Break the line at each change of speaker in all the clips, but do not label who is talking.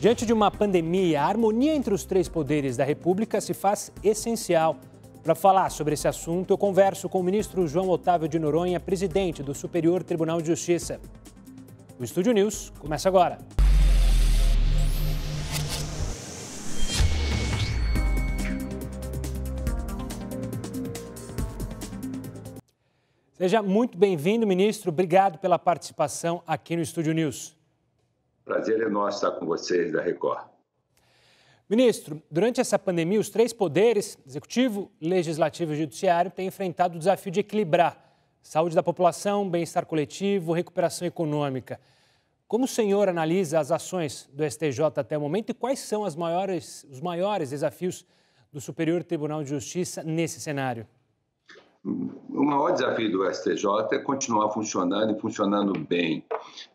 Diante de uma pandemia, a harmonia entre os três poderes da República se faz essencial. Para falar sobre esse assunto, eu converso com o ministro João Otávio de Noronha, presidente do Superior Tribunal de Justiça. O Estúdio News começa agora. Seja muito bem-vindo, ministro. Obrigado pela participação aqui no Estúdio News.
Prazer é nosso estar com vocês da Record.
Ministro, durante essa pandemia, os três poderes, executivo, legislativo e judiciário, têm enfrentado o desafio de equilibrar saúde da população, bem-estar coletivo, recuperação econômica. Como o senhor analisa as ações do STJ até o momento e quais são os maiores desafios do Superior Tribunal de Justiça nesse cenário?
O maior desafio do STJ é continuar funcionando e funcionando bem,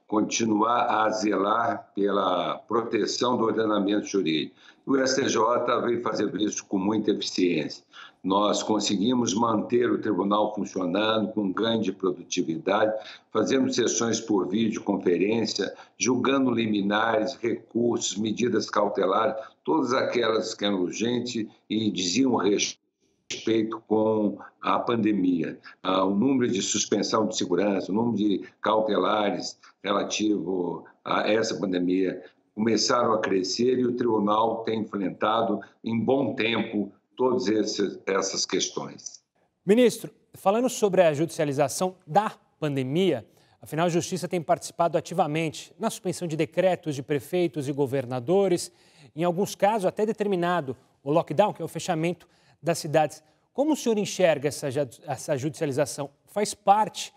continuar a zelar pela proteção do ordenamento jurídico. O STJ veio fazer isso com muita eficiência. Nós conseguimos manter o tribunal funcionando com ganho de produtividade, fazendo sessões por videoconferência, julgando liminares, recursos, medidas cautelares, todas aquelas que eram urgentes e diziam respeito com a pandemia. O número de suspensão de segurança, o número de cautelares relativo a essa pandemia começaram a crescer e o tribunal tem enfrentado em bom tempo todas essas questões.
Ministro, falando sobre a judicialização da pandemia, afinal a Justiça tem participado ativamente na suspensão de decretos de prefeitos e governadores, em alguns casos até determinado o lockdown, que é o fechamento das cidades. Como o senhor enxerga essa judicialização? Faz parte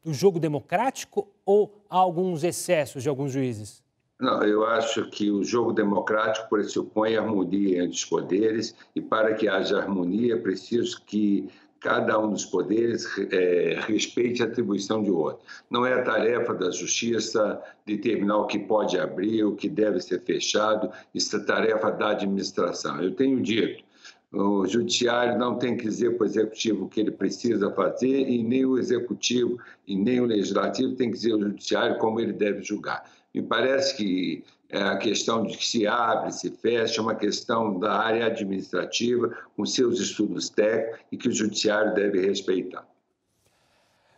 do jogo democrático ou há alguns excessos de alguns juízes?
Não, eu acho que o jogo democrático pressupõe harmonia entre os poderes e para que haja harmonia é preciso que cada um dos poderes respeite a atribuição de outro. Não é a tarefa da Justiça determinar o que pode abrir, o que deve ser fechado, isso é tarefa da administração. Eu tenho dito, o judiciário não tem que dizer para o executivo o que ele precisa fazer e nem o executivo e nem o legislativo tem que dizer ao judiciário como ele deve julgar. Me parece que a questão de que se abre, se fecha, é uma questão da área administrativa, com seus estudos técnicos e que o judiciário deve respeitar.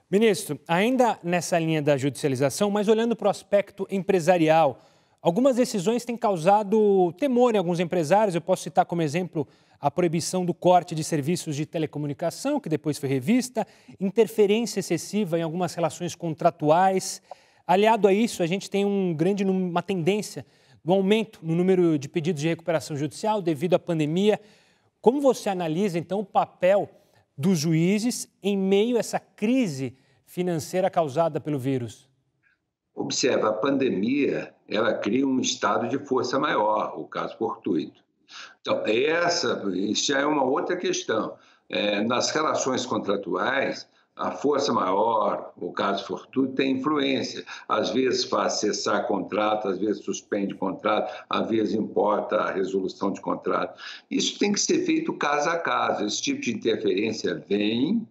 Ministro, ainda nessa linha da judicialização, mas olhando para o aspecto empresarial, algumas decisões têm causado temor em alguns empresários. Eu posso citar como exemplo a proibição do corte de serviços de telecomunicação, que depois foi revista, interferência excessiva em algumas relações contratuais. Aliado a isso, a gente tem uma tendência do aumento no número de pedidos de recuperação judicial devido à pandemia. Como você analisa, então, o papel dos juízes em meio a essa crise financeira causada pelo vírus?
Observa, a pandemia, ela cria um estado de força maior, o caso fortuito. Então, isso já é uma outra questão. Nas relações contratuais, a força maior, o caso fortuito, tem influência. Às vezes faz cessar contrato, às vezes suspende contrato, às vezes importa a resolução de contrato. Isso tem que ser feito caso a caso. Esse tipo de interferência vem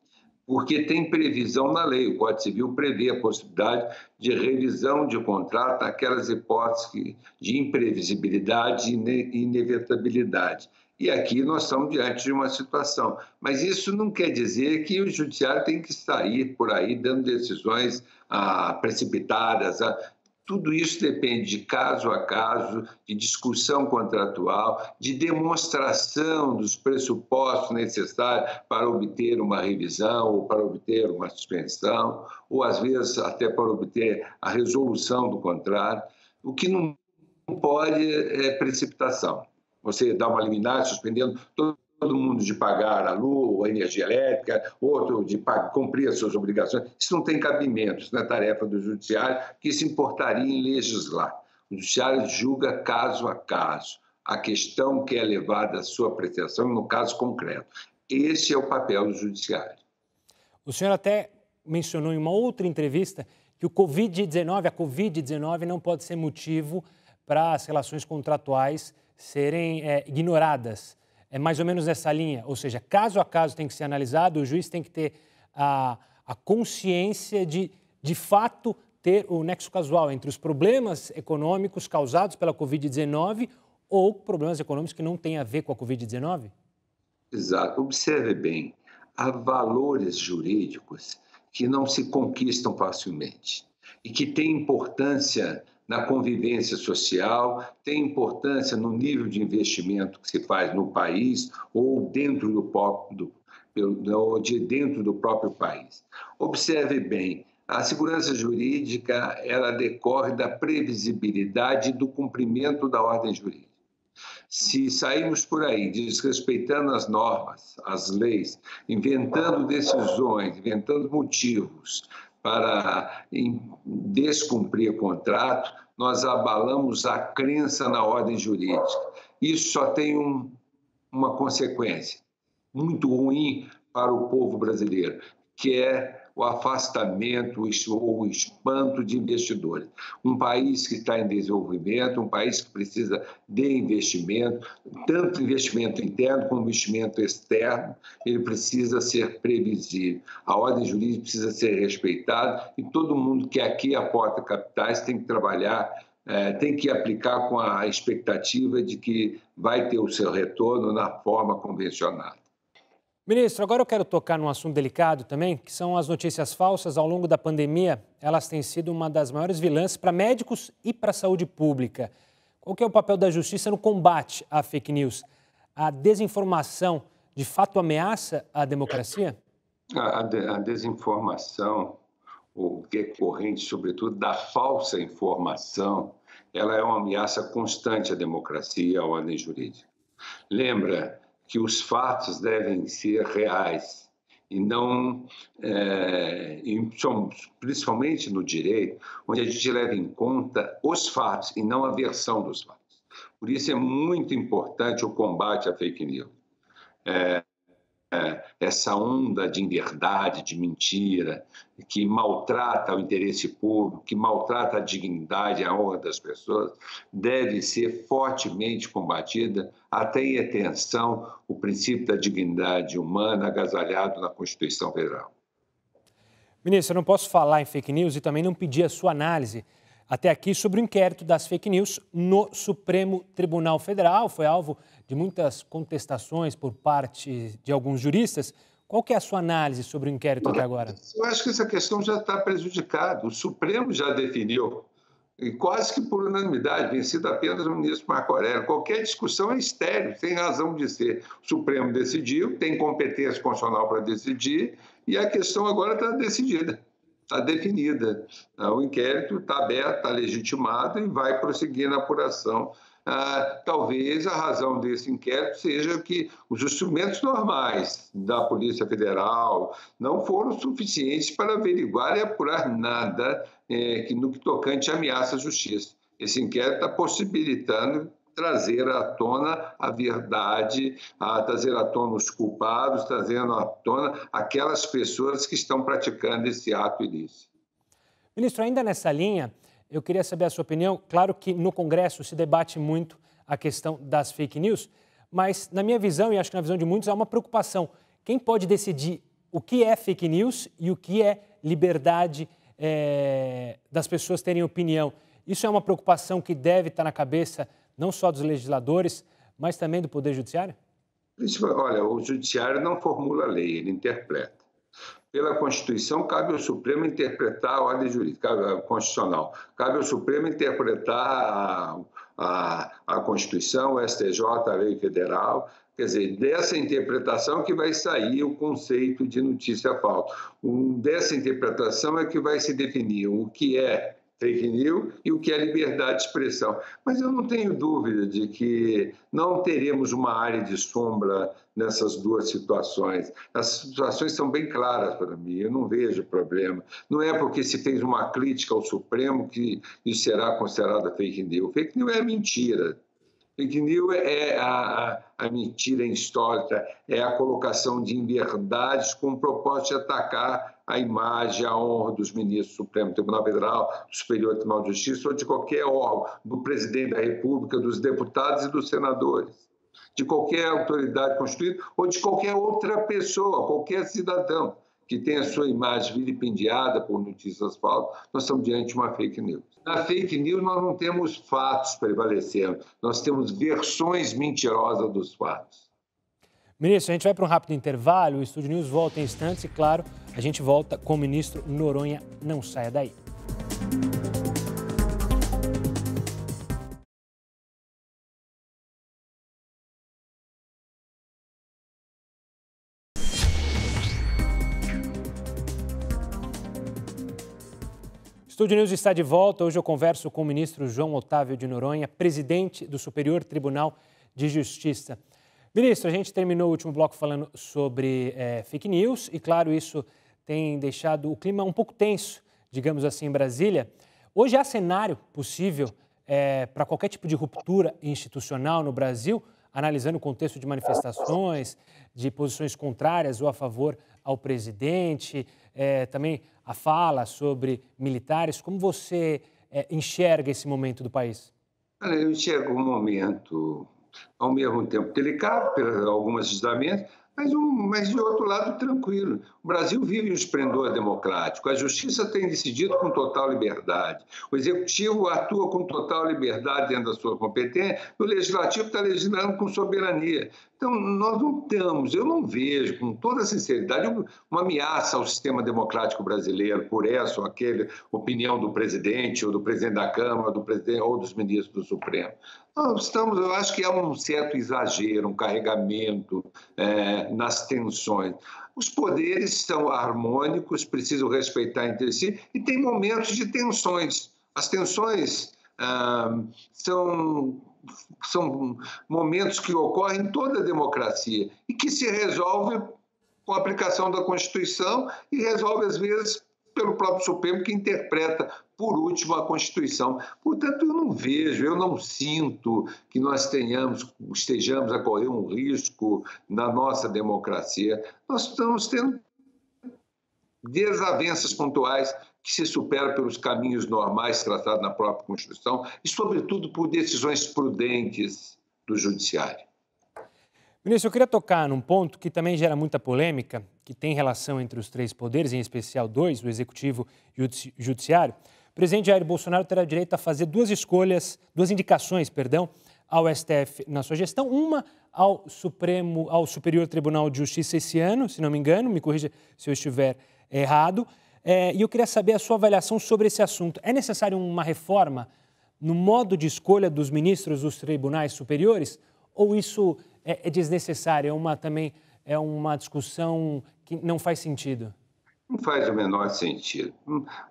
porque tem previsão na lei. O Código Civil prevê a possibilidade de revisão de contrato naquelas hipóteses de imprevisibilidade e inevitabilidade. E aqui nós estamos diante de uma situação. Mas isso não quer dizer que o judiciário tem que sair por aí dando decisões precipitadas. Tudo isso depende de caso a caso, de discussão contratual, de demonstração dos pressupostos necessários para obter uma revisão ou para obter uma suspensão, ou às vezes até para obter a resolução do contrato. O que não pode é precipitação. Você dá uma liminar suspendendo todo mundo de pagar a luz, a energia elétrica, outro de cumprir as suas obrigações. Isso não tem cabimento, isso não é tarefa do judiciário, que se importaria em legislar. O judiciário julga caso a caso, a questão que é levada à sua apreciação no caso concreto. Esse é o papel do judiciário.
O senhor até mencionou em uma outra entrevista que a Covid-19 não pode ser motivo para as relações contratuais serem ignoradas. É mais ou menos nessa linha, ou seja, caso a caso tem que ser analisado, o juiz tem que ter a consciência de fato, ter o nexo casual entre os problemas econômicos causados pela Covid-19 ou problemas econômicos que não têm a ver com a Covid-19?
Exato. Observe bem, há valores jurídicos que não se conquistam facilmente e que têm importância na convivência social, têm importância no nível de investimento que se faz no país ou dentro dentro do próprio país. Observe bem, a segurança jurídica ela decorre da previsibilidade do cumprimento da ordem jurídica. Se sairmos por aí desrespeitando as normas, as leis, inventando decisões, inventando motivos para descumprir o contrato, nós abalamos a crença na ordem jurídica. Isso só tem uma consequência muito ruim para o povo brasileiro, que é o afastamento ou o espanto de investidores. Um país que está em desenvolvimento, um país que precisa de investimento, tanto investimento interno como investimento externo, ele precisa ser previsível. A ordem jurídica precisa ser respeitada e todo mundo que aqui aporta capitais tem que trabalhar, tem que aplicar com a expectativa de que vai ter o seu retorno na forma convencionada.
Ministro, agora eu quero tocar num assunto delicado também, que são as notícias falsas. Ao longo da pandemia, elas têm sido uma das maiores vilãs para médicos e para a saúde pública. Qual que é o papel da justiça no combate à fake news? A desinformação, de fato, ameaça a democracia?
A desinformação, o decorrente, sobretudo, da falsa informação, ela é uma ameaça constante à democracia e à ordem jurídica. Lembra que os fatos devem ser reais e não, principalmente no direito, onde a gente leva em conta os fatos e não a versão dos fatos. Por isso é muito importante o combate à fake news. Essa onda de inverdade, de mentira, que maltrata o interesse público, que maltrata a dignidade e a honra das pessoas, deve ser fortemente combatida, até em atenção o princípio da dignidade humana agasalhado na Constituição Federal.
Ministro, eu não posso falar em fake news e também não pedir a sua análise até aqui sobre o inquérito das fake news no Supremo Tribunal Federal. Foi alvo de muitas contestações por parte de alguns juristas. Qual que é a sua análise sobre o inquérito até agora?
Eu acho que essa questão já está prejudicada. O Supremo já definiu, e quase que por unanimidade, vencido apenas o ministro Marco Aurélio. Qualquer discussão é estéril, sem razão de ser. O Supremo decidiu, tem competência constitucional para decidir, e a questão agora está decidida. Está definida. O inquérito está aberto, está legitimado e vai prosseguir na apuração. Talvez a razão desse inquérito seja que os instrumentos normais da Polícia Federal não foram suficientes para averiguar e apurar nada no que tocante à ameaça à justiça. Esse inquérito está possibilitando trazer à tona a verdade, trazer à tona os culpados, trazendo à tona aquelas pessoas que estão praticando esse ato ilícito.
Ministro, ainda nessa linha, eu queria saber a sua opinião. Claro que no Congresso se debate muito a questão das fake news, mas na minha visão, e acho que na visão de muitos, há uma preocupação. Quem pode decidir o que é fake news e o que é liberdade das pessoas terem opinião? Isso é uma preocupação que deve estar na cabeça não só dos legisladores, mas também do Poder Judiciário?
Olha, o Judiciário não formula a lei, ele interpreta. Pela Constituição, cabe ao Supremo interpretar a ordem jurídica constitucional. Cabe ao Supremo interpretar a Constituição, o STJ, a lei federal. Quer dizer, dessa interpretação que vai sair o conceito de notícia falsa. Dessa interpretação é que vai se definir o que é fake news e o que é liberdade de expressão. Mas eu não tenho dúvida de que não teremos uma área de sombra nessas duas situações. As situações são bem claras para mim, eu não vejo problema. Não é porque se fez uma crítica ao Supremo que isso será considerado fake news. Fake news é mentira. Fake news é a mentira histórica, é a colocação de inverdades com o propósito de atacar a imagem, a honra dos ministros do Supremo Tribunal Federal, do Superior Tribunal de Justiça ou de qualquer órgão, do presidente da República, dos deputados e dos senadores, de qualquer autoridade constituída ou de qualquer outra pessoa, qualquer cidadão que tem a sua imagem vilipendiada por notícias falsas, nós estamos diante de uma fake news. Na fake news, nós não temos fatos prevalecendo, nós temos versões mentirosas dos fatos.
Ministro, a gente vai para um rápido intervalo, o Estúdio News volta em instantes e, claro, a gente volta com o ministro Noronha. Não saia daí. O Estúdio News está de volta. Hoje eu converso com o ministro João Otávio de Noronha, presidente do Superior Tribunal de Justiça. Ministro, a gente terminou o último bloco falando sobre fake news e, claro, isso tem deixado o clima um pouco tenso, digamos assim, em Brasília. Hoje há cenário possível para qualquer tipo de ruptura institucional no Brasil, analisando o contexto de manifestações, de posições contrárias ou a favor ao presidente, também a fala sobre militares. Como você enxerga esse momento do país?
Olha, eu enxergo um momento, ao mesmo tempo, delicado por alguns desdobramentos, mas de outro lado, tranquilo. O Brasil vive um esplendor democrático, a justiça tem decidido com total liberdade, o executivo atua com total liberdade dentro da sua competência, o legislativo está legislando com soberania. Então, nós não temos, eu não vejo, com toda sinceridade, uma ameaça ao sistema democrático brasileiro por essa ou aquela opinião do presidente, ou do presidente da Câmara, do presidente, ou dos ministros do Supremo. Eu acho que há um certo exagero, um carregamento nas tensões. Os poderes são harmônicos, precisam respeitar entre si, e tem momentos de tensões. As tensões são momentos que ocorrem em toda a democracia e que se resolve com a aplicação da Constituição e resolve, às vezes, pelo próprio Supremo, que interpreta, por último, a Constituição. Portanto, eu não sinto que nós estejamos a correr um risco na nossa democracia. Nós estamos tendo desavenças pontuais que se superam pelos caminhos normais traçados na própria Constituição e, sobretudo, por decisões prudentes do Judiciário.
Ministro, eu queria tocar num ponto que também gera muita polêmica, que tem relação entre os três poderes, em especial dois, o Executivo e o Judiciário. O presidente Jair Bolsonaro terá direito a fazer duas indicações, ao STF na sua gestão, uma ao Superior Tribunal de Justiça esse ano, se não me engano, me corrija se eu estiver errado. E eu queria saber a sua avaliação sobre esse assunto. É necessário uma reforma no modo de escolha dos ministros dos tribunais superiores? Ou isso é desnecessário? Também é uma discussão que não faz sentido?
Não faz o menor sentido.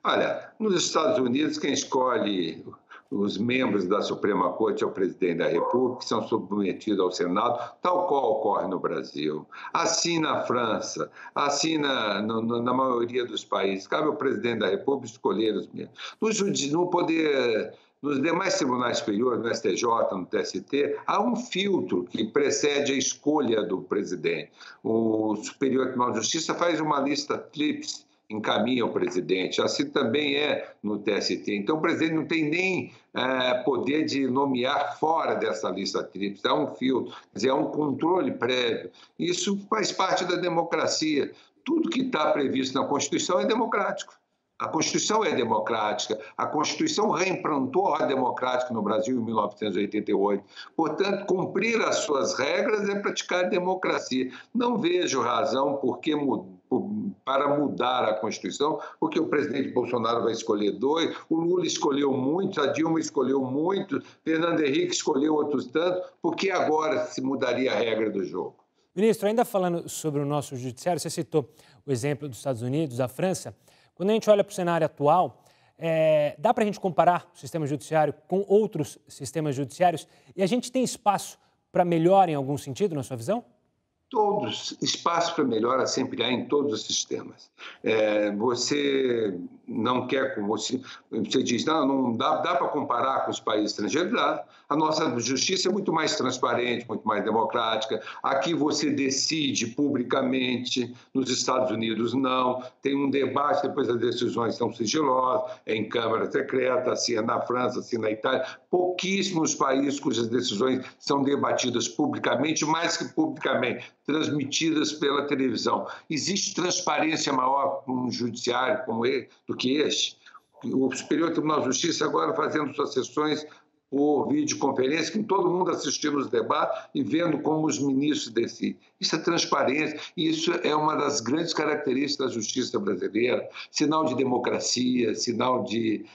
Olha, nos Estados Unidos, quem escolhe os membros da Suprema Corte é o presidente da República, que são submetidos ao Senado, tal qual ocorre no Brasil. Assim na França, assim na maioria dos países. Cabe ao presidente da República escolher os membros. Nos demais tribunais superiores, no STJ, no TST, há um filtro que precede a escolha do presidente. O Superior Tribunal de Justiça faz uma lista tríplice, encaminha ao presidente. Assim também é no TST. Então, o presidente não tem nem poder de nomear fora dessa lista tríplice. Há um filtro, quer dizer, há um controle prévio. Isso faz parte da democracia. Tudo que está previsto na Constituição é democrático. A Constituição é democrática. A Constituição reimplantou a ordem democrática no Brasil em 1988. Portanto, cumprir as suas regras é praticar a democracia. Não vejo razão para mudar a Constituição, porque o presidente Bolsonaro vai escolher dois, o Lula escolheu muitos, a Dilma escolheu muitos, Fernando Henrique escolheu outros tantos, porque agora se mudaria a regra do jogo.
Ministro, ainda falando sobre o nosso judiciário, você citou o exemplo dos Estados Unidos, da França. Quando a gente olha para o cenário atual, dá para a gente comparar o sistema judiciário com outros sistemas judiciários e a gente tem espaço para melhora em algum sentido, na sua visão?
Espaço para melhora sempre há em todos os sistemas. Você não quer, como você diz, não dá para comparar com os países estrangeiros, dá. A nossa justiça é muito mais transparente, muito mais democrática. Aqui você decide publicamente, nos Estados Unidos não. Tem um debate, depois as decisões são sigilosas, é em Câmara Secreta, assim é na França, assim na Itália. Pouquíssimos países cujas decisões são debatidas publicamente, mais que publicamente, transmitidas pela televisão. Existe transparência maior num judiciário como ele do que este? O Superior Tribunal de Justiça agora fazendo suas sessões por videoconferência, com todo mundo assistindo os debates e vendo como os ministros decidem. Isso é transparência, e isso é uma das grandes características da justiça brasileira, sinal de democracia, sinal de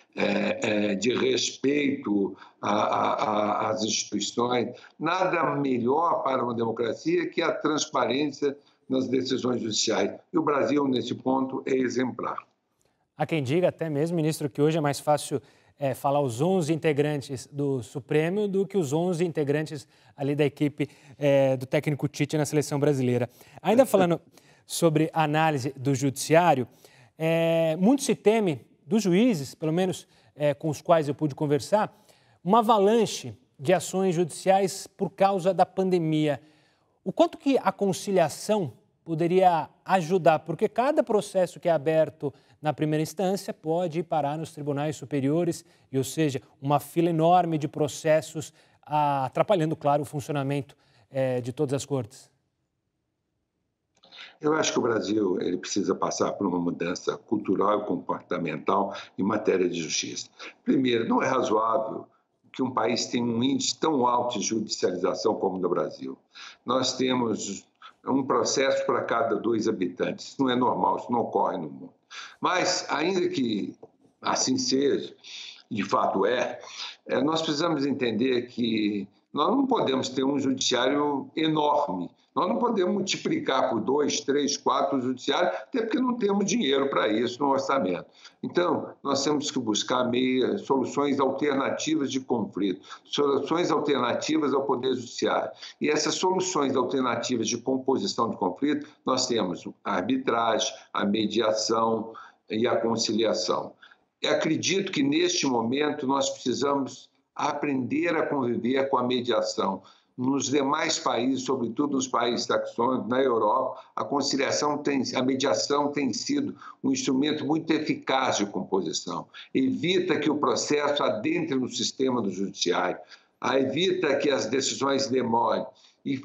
respeito às instituições. Nada melhor para uma democracia que a transparência nas decisões judiciais. E o Brasil, nesse ponto, é exemplar.
Há quem diga até mesmo, ministro, que hoje é mais fácil falar os 11 integrantes do Supremo do que os 11 integrantes ali da equipe do técnico Tite na seleção brasileira. Ainda falando sobre a análise do judiciário, muito se teme dos juízes, pelo menos com os quais eu pude conversar, uma avalanche de ações judiciais por causa da pandemia. O quanto que a conciliação poderia ajudar? Porque cada processo que é aberto na primeira instância pode ir parar nos tribunais superiores, e, ou seja, uma fila enorme de processos atrapalhando, claro, o funcionamento de todas as cortes.
Eu acho que o Brasil ele precisa passar por uma mudança cultural e comportamental em matéria de justiça. Primeiro, não é razoável que um país tenha um índice tão alto de judicialização como o do Brasil. Nós temos um processo para cada 2 habitantes. Isso não é normal, isso não ocorre no mundo. Mas, ainda que assim seja, de fato nós precisamos entender que nós não podemos ter um judiciário enorme. Nós não podemos multiplicar por 2, 3, 4 o judiciário, até porque não temos dinheiro para isso no orçamento. Então, nós temos que buscar soluções alternativas de conflito, soluções alternativas ao Poder Judiciário. E essas soluções alternativas de composição de conflito, nós temos a arbitragem, a mediação e a conciliação. Eu acredito que, neste momento, nós precisamos aprender a conviver com a mediação. Nos demais países, sobretudo nos países saxônicos, na Europa, a mediação tem sido um instrumento muito eficaz de composição. Evita que o processo adentre no sistema do judiciário, evita que as decisões demorem e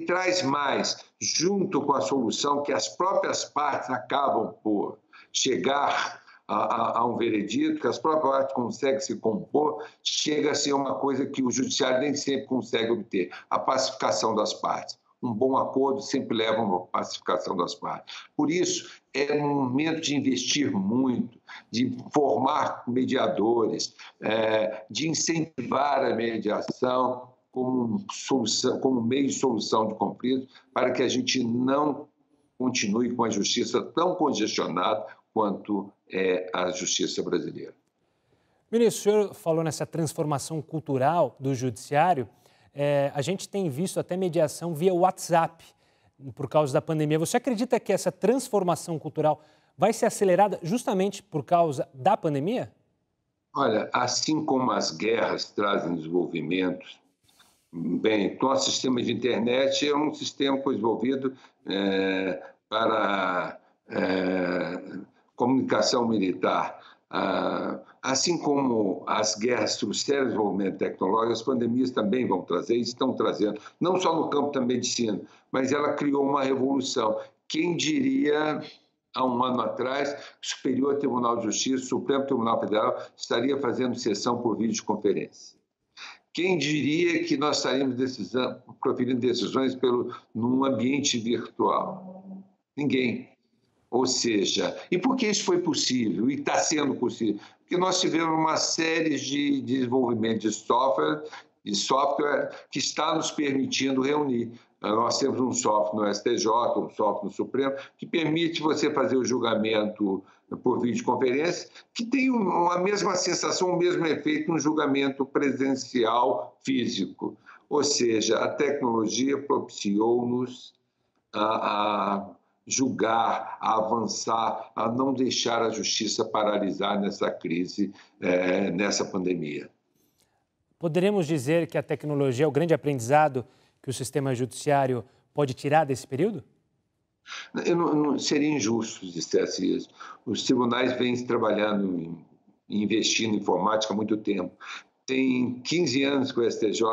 traz mais, junto com a solução que as próprias partes acabam por chegar a um veredito, que as próprias partes conseguem se compor, chega a ser uma coisa que o judiciário nem sempre consegue obter, a pacificação das partes. Um bom acordo sempre leva a uma pacificação das partes. Por isso, é um momento de investir muito, de formar mediadores, de incentivar a mediação como meio de solução de conflitos, para que a gente não continue com a justiça tão congestionada quanto é a justiça brasileira.
Ministro, o senhor falou nessa transformação cultural do judiciário. A gente tem visto até mediação via WhatsApp por causa da pandemia. Você acredita que essa transformação cultural vai ser acelerada justamente por causa da pandemia?
Olha, assim como as guerras trazem desenvolvimentos, bem, o nosso sistema de internet é um sistema desenvolvido para comunicação militar. Assim como as guerras trouxeram desenvolvimento tecnológico, as pandemias também vão trazer, e estão trazendo, não só no campo da medicina, mas ela criou uma revolução. Quem diria, há um ano atrás, o Superior Tribunal de Justiça, o Supremo Tribunal Federal, estaria fazendo sessão por videoconferência? Quem diria que nós estaríamos proferindo decisões num ambiente virtual? Ninguém. Ou seja, e por que isso foi possível e está sendo possível? Porque nós tivemos uma série de desenvolvimento de software que está nos permitindo reunir. Nós temos um software no STJ, um software no Supremo, que permite você fazer o julgamento por videoconferência, que tem a mesma sensação, o mesmo efeito no julgamento presencial físico. Ou seja, a tecnologia propiciou-nos a julgar, a avançar, a não deixar a justiça paralisar nessa crise, nessa pandemia.
Poderemos dizer que a tecnologia é o grande aprendizado que o sistema judiciário pode tirar desse período?
Seria injusto se dissesse isso. Os tribunais vêm trabalhando e investindo em informática há muito tempo. Tem 15 anos que o STJ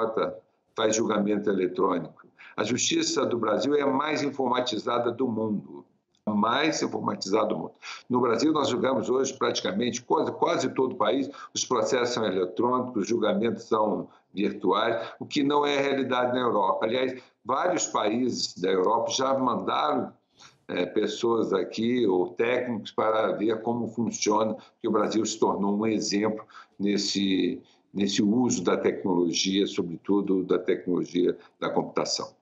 faz julgamento eletrônico. A justiça do Brasil é a mais informatizada do mundo. A mais informatizada do mundo. No Brasil, nós julgamos hoje praticamente quase todo o país, os processos são eletrônicos, os julgamentos são virtuais, o que não é a realidade na Europa. Aliás, vários países da Europa já mandaram pessoas aqui ou técnicos para ver como funciona, que o Brasil se tornou um exemplo nesse uso da tecnologia, sobretudo da tecnologia da computação.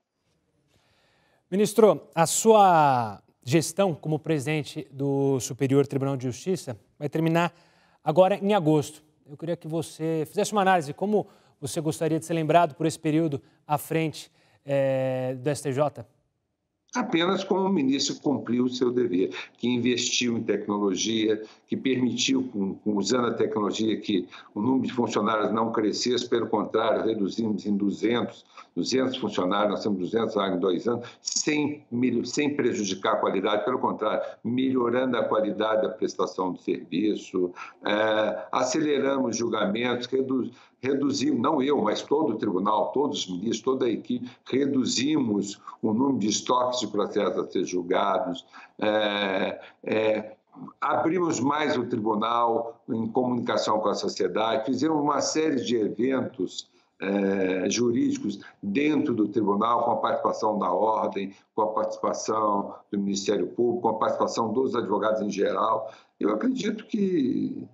Ministro, a sua gestão como presidente do Superior Tribunal de Justiça vai terminar agora em agosto. Eu queria que você fizesse uma análise de como você gostaria de ser lembrado por esse período à frente do STJ.
Apenas como o ministro cumpriu o seu dever, que investiu em tecnologia, que permitiu, usando a tecnologia, que o número de funcionários não crescesse, pelo contrário, reduzimos em 200 funcionários, nós temos 200 em 2 anos, sem prejudicar a qualidade, pelo contrário, melhorando a qualidade da prestação de serviço, aceleramos julgamentos, reduzimos, não eu, mas todo o tribunal, todos os ministros, toda a equipe, reduzimos o número de estoques de processos a ser julgados, abrimos mais o tribunal em comunicação com a sociedade, fizemos uma série de eventos jurídicos dentro do tribunal, com a participação da Ordem, com a participação do Ministério Público, com a participação dos advogados em geral. Eu acredito que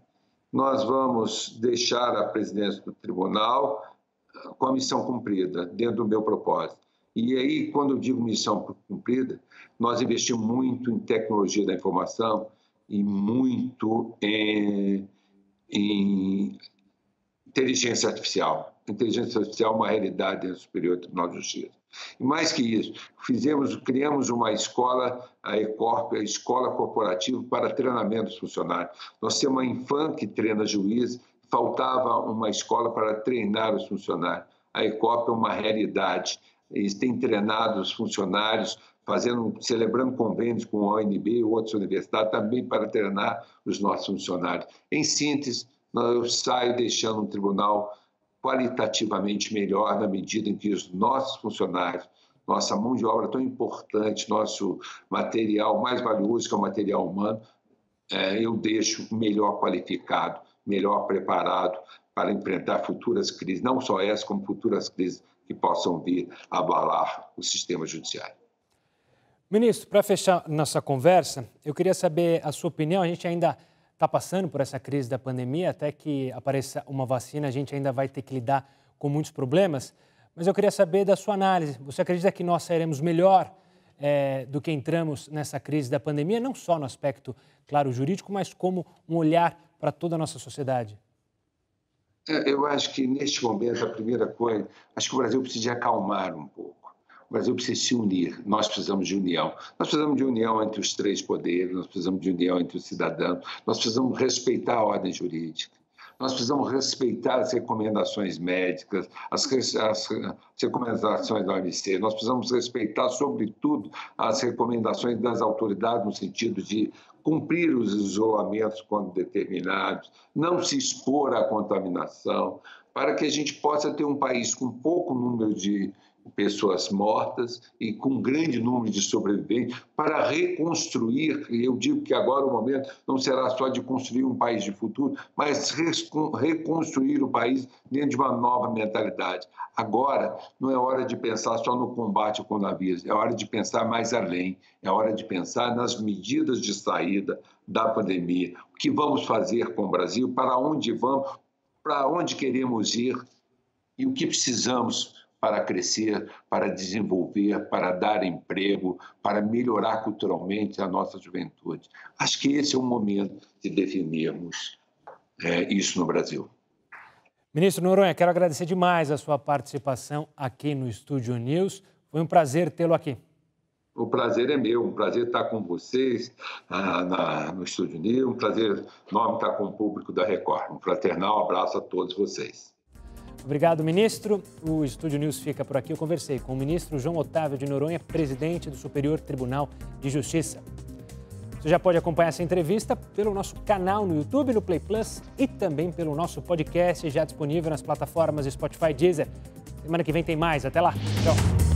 nós vamos deixar a presidência do tribunal com a missão cumprida, dentro do meu propósito. E aí, quando eu digo missão cumprida, nós investimos muito em tecnologia da informação e muito em inteligência artificial. Inteligência artificial é uma realidade dentro do Superior Tribunal de Justiça. E mais que isso, criamos uma escola, a ECORP, a Escola Corporativa para Treinamento dos Funcionários. Nós temos uma Infam que treina juízes, faltava uma escola para treinar os funcionários. A ECORP é uma realidade. Eles têm treinado os funcionários, celebrando convênios com a ONB e outras universidades, também para treinar os nossos funcionários. Em síntese, eu saio deixando um tribunal qualitativamente melhor na medida em que os nossos funcionários, nossa mão de obra tão importante, nosso material mais valioso, que é o material humano, eu deixo melhor qualificado, melhor preparado para enfrentar futuras crises, não só essa, como futuras crises que possam vir a abalar o sistema judiciário.
Ministro, para fechar nossa conversa, eu queria saber a sua opinião. A gente ainda está passando por essa crise da pandemia, até que apareça uma vacina, a gente ainda vai ter que lidar com muitos problemas. Mas eu queria saber da sua análise. Você acredita que nós sairemos melhor do que entramos nessa crise da pandemia, não só no aspecto, claro, jurídico, mas como um olhar para toda a nossa sociedade?
Eu acho que, neste momento, a primeira coisa, acho que o Brasil precisa acalmar um pouco. O Brasil precisa se unir, nós precisamos de união. Nós precisamos de união entre os 3 poderes, nós precisamos de união entre os cidadãos, nós precisamos respeitar a ordem jurídica, nós precisamos respeitar as recomendações médicas, as recomendações da OMC, nós precisamos respeitar, sobretudo, as recomendações das autoridades no sentido de cumprir os isolamentos quando determinados, não se expor à contaminação, para que a gente possa ter um país com pouco número de pessoas mortas e com um grande número de sobreviventes para reconstruir. Eu digo que agora o momento não será só de construir um país de futuro, mas reconstruir o país dentro de uma nova mentalidade. Agora não é hora de pensar só no combate ao coronavírus, é hora de pensar mais além, é hora de pensar nas medidas de saída da pandemia, o que vamos fazer com o Brasil, para onde vamos, para onde queremos ir e o que precisamos para crescer, para desenvolver, para dar emprego, para melhorar culturalmente a nossa juventude. Acho que esse é o momento de definirmos isso no Brasil.
Ministro Noronha, quero agradecer demais a sua participação aqui no Estúdio News. Foi um prazer tê-lo aqui.
O prazer é meu, um prazer estar com vocês no Estúdio News, um prazer enorme estar com o público da Record. Um fraternal abraço a todos vocês.
Obrigado, ministro. O Estúdio News fica por aqui. Eu conversei com o ministro João Otávio de Noronha, presidente do Superior Tribunal de Justiça. Você já pode acompanhar essa entrevista pelo nosso canal no YouTube, no Play Plus e também pelo nosso podcast já disponível nas plataformas Spotify e Deezer. Semana que vem tem mais. Até lá. Tchau.